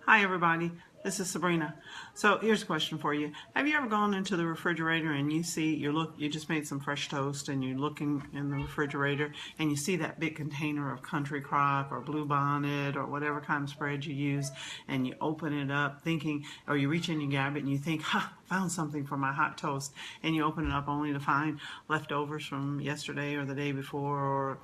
Hi everybody, this is Sabrina. So here's a question for you. Have you ever gone into the refrigerator and you just made some fresh toast and you're looking in the refrigerator and you see that big container of country crock or blue bonnet or whatever kind of spread you use, and you open it up thinking, or you reach in, you grab it and you think, found something for my hot toast, and you open it up only to find leftovers from yesterday or the day before, or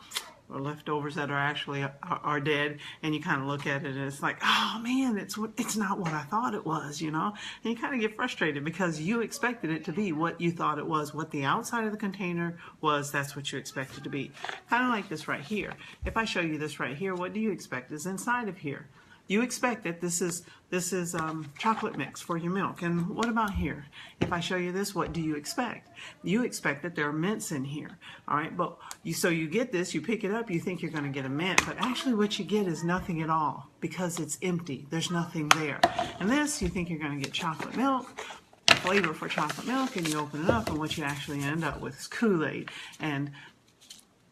leftovers that are actually are dead, and you kind of look at it and it's like, oh man, it's not what I thought it was, and you kind of get frustrated because you expected it to be what you thought it was. What the outside of the container was, that's what you expected to be. Kind of like this right here. If I show you this right here, what do you expect is inside of here? You expect that this is chocolate mix for your milk. And what about here? If I show you this, what do you expect? You expect that there are mints in here. All right, but so you get this, you pick it up, you think you're going to get a mint, but actually what you get is nothing at all because it's empty. There's nothing there. And this, you think you're going to get chocolate milk, flavor for chocolate milk, and you open it up, and what you actually end up with is Kool-Aid. And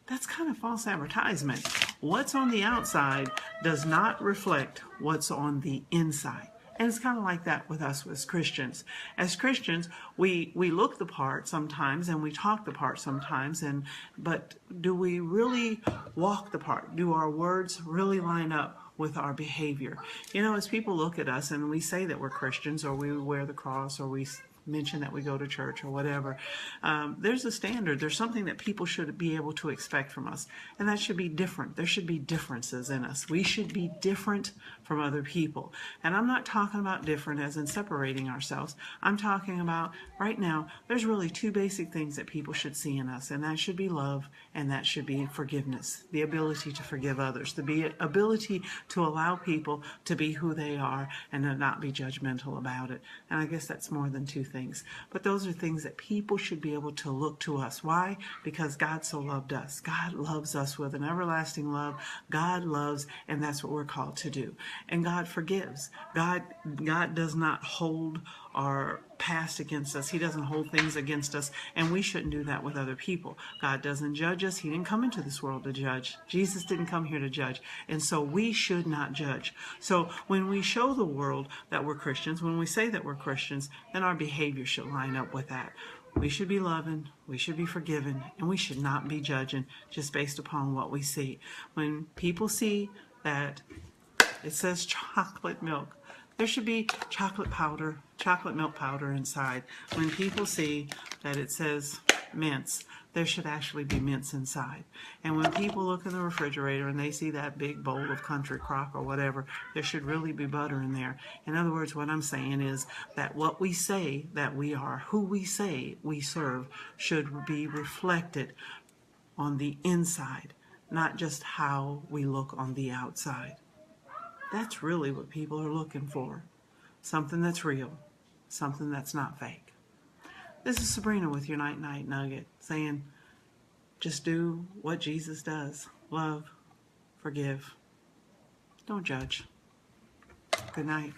that's kind of false advertisement. What's on the outside does not reflect what's on the inside. And it's kind of like that with us as Christians. As Christians, we look the part sometimes and we talk the part sometimes, but do we really walk the part? Do our words really line up with our behavior? As people look at us and we say that we're Christians, or we wear the cross, or we mention that we go to church or whatever, there's a standard. There's something that people should be able to expect from us, and that should be different. There should be differences in us. We should be different from other people. And I'm not talking about different as in separating ourselves. I'm talking about right now, there's really two basic things that people should see in us, and that should be love, and that should be forgiveness. The ability to forgive others, the ability to allow people to be who they are and to not be judgmental about it. And I guess that's more than two things. But those are things that people should be able to look to us. Why? Because God so loved us. God loves us with an everlasting love. God loves, and that's what we're called to do. And God forgives. God does not hold our past against us. He doesn't hold things against us, and we shouldn't do that with other people. God doesn't judge us. He didn't come into this world to judge. Jesus didn't come here to judge, and so we should not judge. So when we show the world that we're Christians, when we say that we're Christians, then our behavior should line up with that. We should be loving, we should be forgiving, and we should not be judging just based upon what we see. When people see that it says chocolate milk, there should be chocolate milk powder inside. When people see that it says mints, there should actually be mints inside. And when people look in the refrigerator and they see that big bowl of country crock or whatever, there should really be butter in there. In other words, what I'm saying is that what we say that we are, who we say we serve, should be reflected on the inside, not just how we look on the outside. That's really what people are looking for. Something that's real. Something that's not fake. This is Sabrina with your Night Nugget, saying just do what Jesus does. Love, forgive, don't judge. Good night.